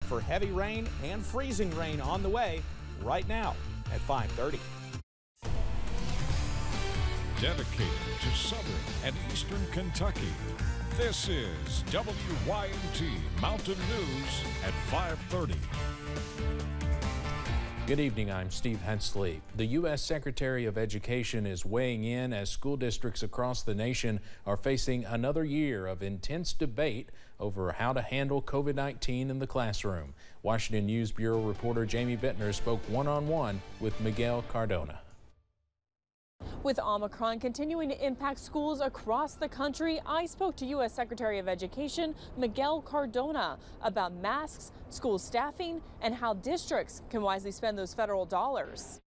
for heavy rain and freezing rain on the way right now at 5:30. Dedicated to southern and eastern Kentucky, this is WYNT Mountain News at 5:30. Good evening, I'm Steve Hensley. The U.S. Secretary of Education is weighing in as school districts across the nation are facing another year of intense debate over how to handle COVID-19 in the classroom. Washington News Bureau reporter Jamie Bittner spoke one-on-one with Miguel Cardona. With Omicron continuing to impact schools across the country, I spoke to U.S. Secretary of Education Miguel Cardona about masks, school staffing, and how districts can wisely spend those federal dollars.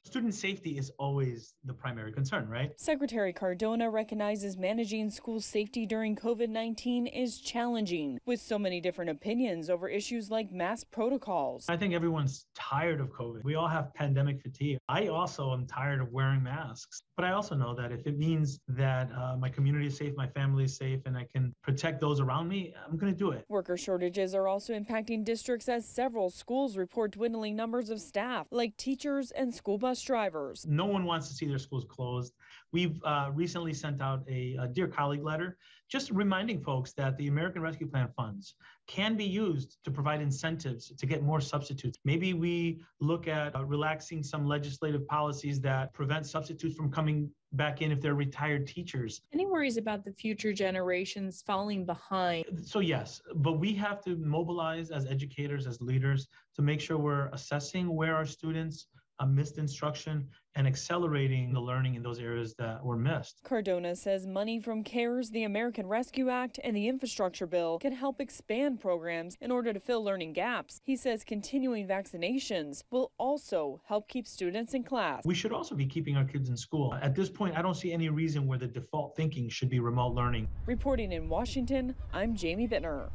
Student safety is always the primary concern, right? Secretary Cardona recognizes managing school safety during COVID-19 is challenging, with so many different opinions over issues like mask protocols. I think everyone's tired of COVID. We all have pandemic fatigue. I also am tired of wearing masks. But I also know that if it means that my community is safe, my family is safe, and I can protect those around me, I'm going to do it. Worker shortages are also impacting districts as several schools report dwindling numbers of staff, like teachers and school bus drivers. No one wants to see their schools closed. We've recently sent out a Dear Colleague letter, just reminding folks that the American Rescue Plan funds can be used to provide incentives to get more substitutes. Maybe we look at relaxing some legislative policies that prevent substitutes from coming back in if they're retired teachers. Any worries about the future generations falling behind? So yes, but we have to mobilize as educators, as leaders, to make sure we're assessing where our students missed instruction and accelerating the learning in those areas that were missed. Cardona says money from CARES, the American Rescue Act, and the infrastructure bill can help expand programs in order to fill learning gaps. He says continuing vaccinations will also help keep students in class. We should also be keeping our kids in school. At this point, I don't see any reason where the default thinking should be remote learning. Reporting in Washington, I'm Jamie Bittner.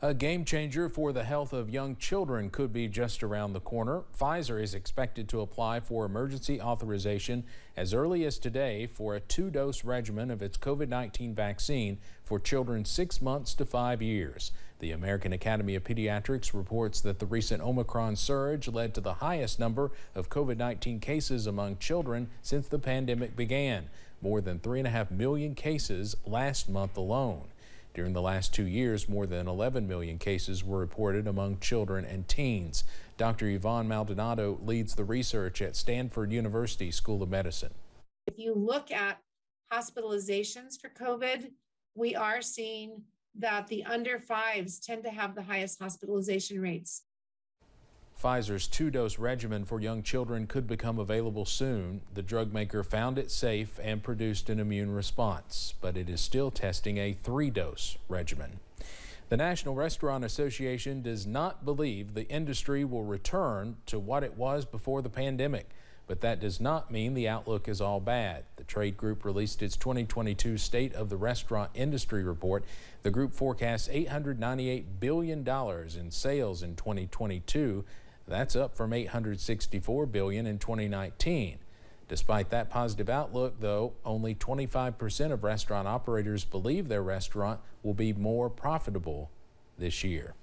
A game changer for the health of young children could be just around the corner. Pfizer is expected to apply for emergency authorization as early as today for a 2-dose regimen of its COVID-19 vaccine for children 6 months to 5 years. The American Academy of Pediatrics reports that the recent Omicron surge led to the highest number of COVID-19 cases among children since the pandemic began, more than 3.5 million cases last month alone. During the last 2 years, more than 11 million cases were reported among children and teens. Dr. Yvonne Maldonado leads the research at Stanford University School of Medicine. If you look at hospitalizations for COVID, we are seeing that the under 5s tend to have the highest hospitalization rates. Pfizer's 2-dose regimen for young children could become available soon. The drug maker found it safe and produced an immune response, but it is still testing a 3-dose regimen. The National Restaurant Association does not believe the industry will return to what it was before the pandemic, but that does not mean the outlook is all bad. The trade group released its 2022 State of the Restaurant Industry report. The group forecasts $898 billion in sales in 2022. That's up from $864 billion in 2019. Despite that positive outlook, though, only 25% of restaurant operators believe their restaurant will be more profitable this year.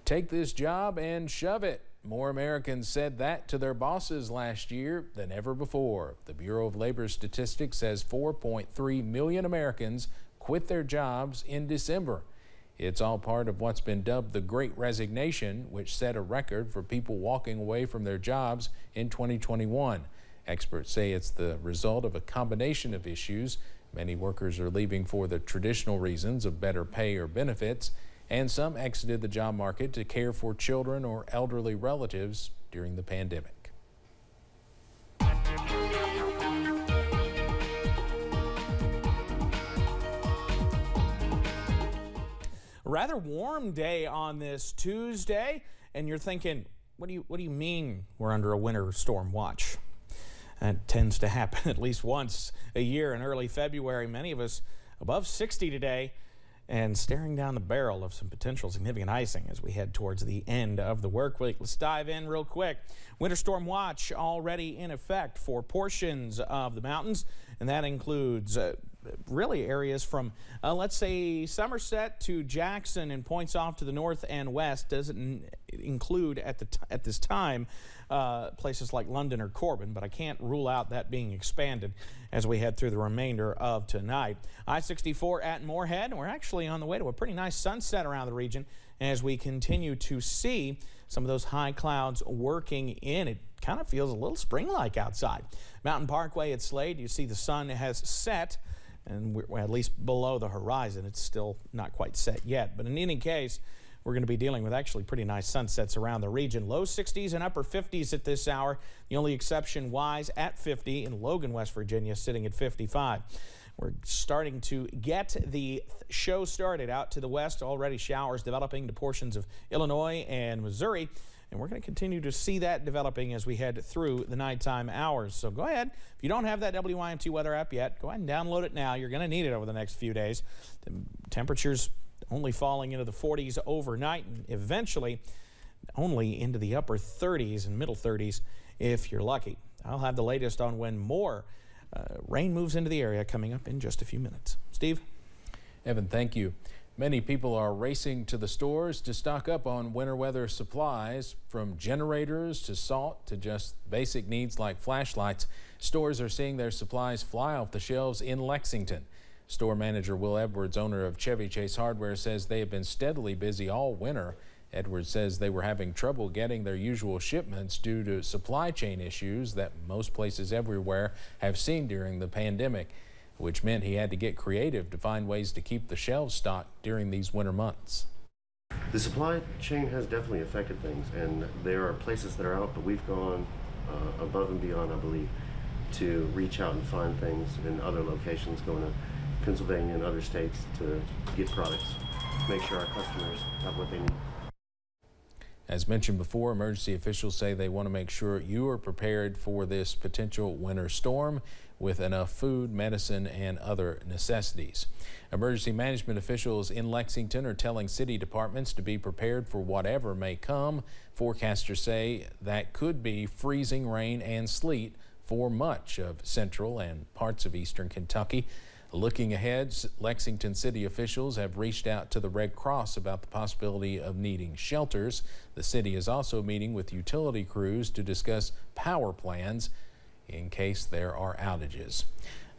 Take this job and shove it. More Americans said that to their bosses last year than ever before. The Bureau of Labor Statistics says 4.3 million Americans quit their jobs in December. It's all part of what's been dubbed the Great Resignation, which set a record for people walking away from their jobs in 2021. Experts say it's the result of a combination of issues. Many workers are leaving for the traditional reasons of better pay or benefits, and some exited the job market to care for children or elderly relatives during the pandemic. Rather warm day on this Tuesday, and you're thinking, what do you mean we're under a winter storm watch? That tends to happen at least once a year in early February. Many of us above 60 today and staring down the barrel of some potential significant icing as we head towards the end of the work week. Let's dive in real quick. Winter storm watch already in effect for portions of the mountains, and that includes really areas from, let's say, Somerset to Jackson and points off to the north and west. Doesn't include at this time places like London or Corbin, but I can't rule out that being expanded as we head through the remainder of tonight. I-64 at Moorhead, and we're actually on the way to a pretty nice sunset around the region as we continue to see some of those high clouds working in. It kind of feels a little spring-like outside. Mountain Parkway at Slade, you see the sun has set, and we're at least below the horizon. It's still not quite set yet, but in any case, we're going to be dealing with actually pretty nice sunsets around the region. Low 60s and upper 50s at this hour. The only exception Wise at 50 in Logan, West Virginia, sitting at 55. We're starting to get the show started out to the west. Already showers developing to portions of Illinois and Missouri. And we're going to continue to see that developing as we head through the nighttime hours. So go ahead. If you don't have that WYMT weather app yet, go ahead and download it now. You're going to need it over the next few days. The temperatures only falling into the 40s overnight and eventually only into the upper 30s and middle 30s if you're lucky. I'll have the latest on when more rain moves into the area coming up in just a few minutes. Steve? Evan, thank you. Many people are racing to the stores to stock up on winter weather supplies, from generators to salt to just basic needs like flashlights. Stores are seeing their supplies fly off the shelves in Lexington. Store manager Will Edwards, owner of Chevy Chase Hardware, says they have been steadily busy all winter. Edwards says they were having trouble getting their usual shipments due to supply chain issues that most places everywhere have seen during the pandemic, which meant he had to get creative to find ways to keep the shelves stocked during these winter months. The supply chain has definitely affected things, and there are places that are out, but we've gone above and beyond, I believe, to reach out and find things in other locations, going to Pennsylvania and other states to get products, make sure our customers have what they need. As mentioned before, emergency officials say they want to make sure you are prepared for this potential winter storm with enough food, medicine, and other necessities. Emergency management officials in Lexington are telling city departments to be prepared for whatever may come. Forecasters say that could be freezing rain and sleet for much of central and parts of eastern Kentucky. Looking ahead, Lexington city officials have reached out to the Red Cross about the possibility of needing shelters. The city is also meeting with utility crews to discuss power plans in case there are outages.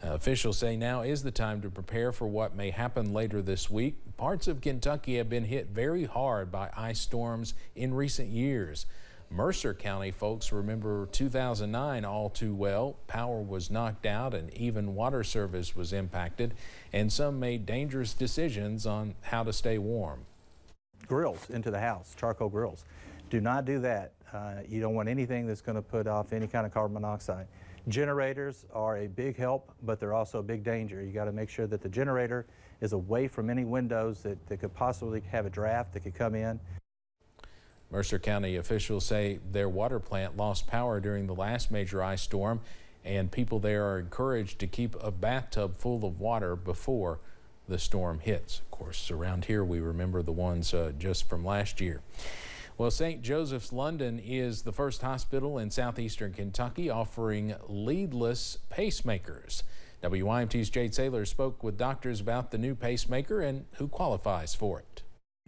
Officials say now is the time to prepare for what may happen later this week. Parts of Kentucky have been hit very hard by ice storms in recent years. Mercer County folks remember 2009 all too well. Power was knocked out and even water service was impacted, and some made dangerous decisions on how to stay warm. Grills into the house, charcoal grills. Do not do that. You don't want anything that's going to put off any kind of carbon monoxide. Generators are a big help, but they're also a big danger. You got to make sure that the generator is away from any windows that could possibly have a draft that could come in. Mercer County officials say their water plant lost power during the last major ice storm, and people there are encouraged to keep a bathtub full of water before the storm hits. Of course, around here we remember the ones just from last year. Well, St. Joseph's London is the first hospital in southeastern Kentucky offering leadless pacemakers. WYMT's Jade Saylor spoke with doctors about the new pacemaker and who qualifies for it.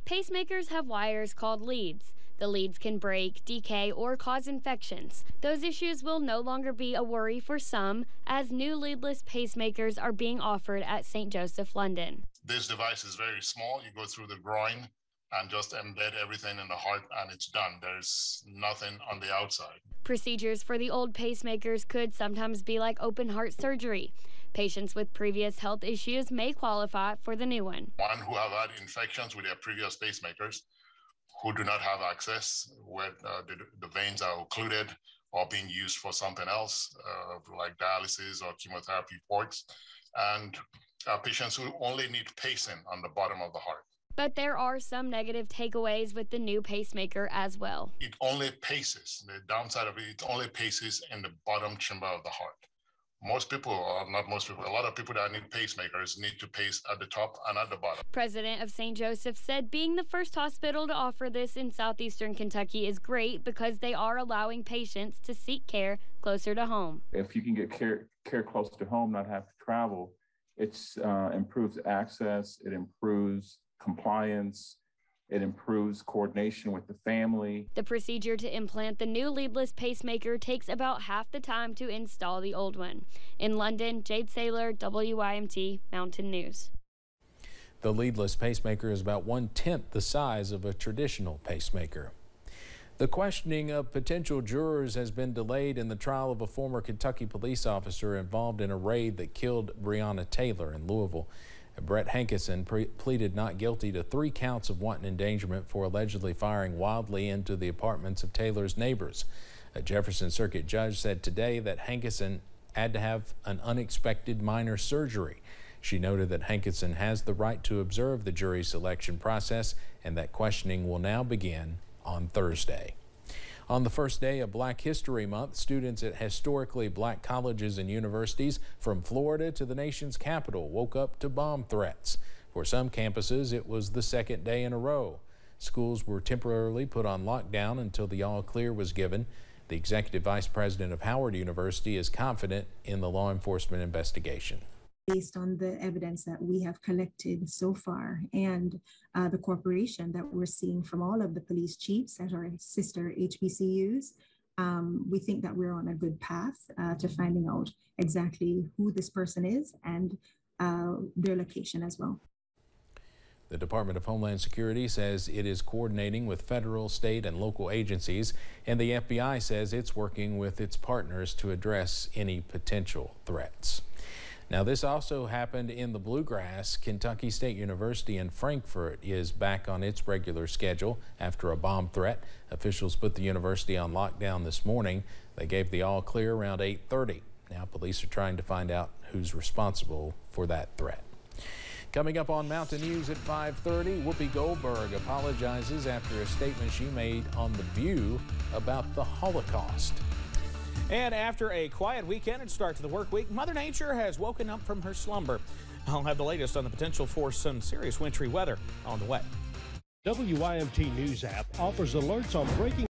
Pacemakers have wires called leads. The leads can break, decay, or cause infections. Those issues will no longer be a worry for some, as new leadless pacemakers are being offered at St. Joseph London. This device is very small. You go through the groin and just embed everything in the heart and it's done. There's nothing on the outside. Procedures for the old pacemakers could sometimes be like open heart surgery. Patients with previous health issues may qualify for the new one. One who have had infections with their previous pacemakers, who do not have access, where the veins are occluded or being used for something else, like dialysis or chemotherapy ports, and patients who only need pacing on the bottom of the heart. But there are some negative takeaways with the new pacemaker as well. It only paces. The downside of it, it only paces in the bottom chamber of the heart. Most people, or not most people, a lot of people that need pacemakers need to pace at the top and at the bottom. President of St. Joseph said being the first hospital to offer this in southeastern Kentucky is great because they are allowing patients to seek care closer to home. If you can get care close to home, not have to travel, It improves access, it improves compliance, it improves coordination with the family. The procedure to implant the new leadless pacemaker takes about half the time to install the old one. In London, Jade Saylor, WYMT Mountain News. The leadless pacemaker is about 1/10 the size of a traditional pacemaker. The questioning of potential jurors has been delayed in the trial of a former Kentucky police officer involved in a raid that killed Breonna Taylor in Louisville. Brett Hankinson pleaded not guilty to 3 counts of wanton endangerment for allegedly firing wildly into the apartments of Taylor's neighbors. A Jefferson Circuit judge said today that Hankinson had to have an unexpected minor surgery. She noted that Hankinson has the right to observe the jury selection process and that questioning will now begin on Thursday. On the first day of Black History Month, students at historically black colleges and universities from Florida to the nation's capital woke up to bomb threats. For some campuses, it was the second day in a row. Schools were temporarily put on lockdown until the all clear was given. The executive vice president of Howard University is confident in the law enforcement investigation. Based on the evidence that we have collected so far and the cooperation that we're seeing from all of the police chiefs at our sister HBCUs, we think that we're on a good path to finding out exactly who this person is and their location as well. The Department of Homeland Security says it is coordinating with federal, state, and local agencies, and the FBI says it's working with its partners to address any potential threats. Now, this also happened in the Bluegrass. Kentucky State University in Frankfort is back on its regular schedule after a bomb threat. Officials put the university on lockdown this morning. They gave the all clear around 8:30. Now, police are trying to find out who's responsible for that threat. Coming up on Mountain News at 5:30, Whoopi Goldberg apologizes after a statement she made on The View about the Holocaust. And after a quiet weekend and start to the work week, Mother Nature has woken up from her slumber. I'll have the latest on the potential for some serious wintry weather on the way. WYMT News app offers alerts on breaking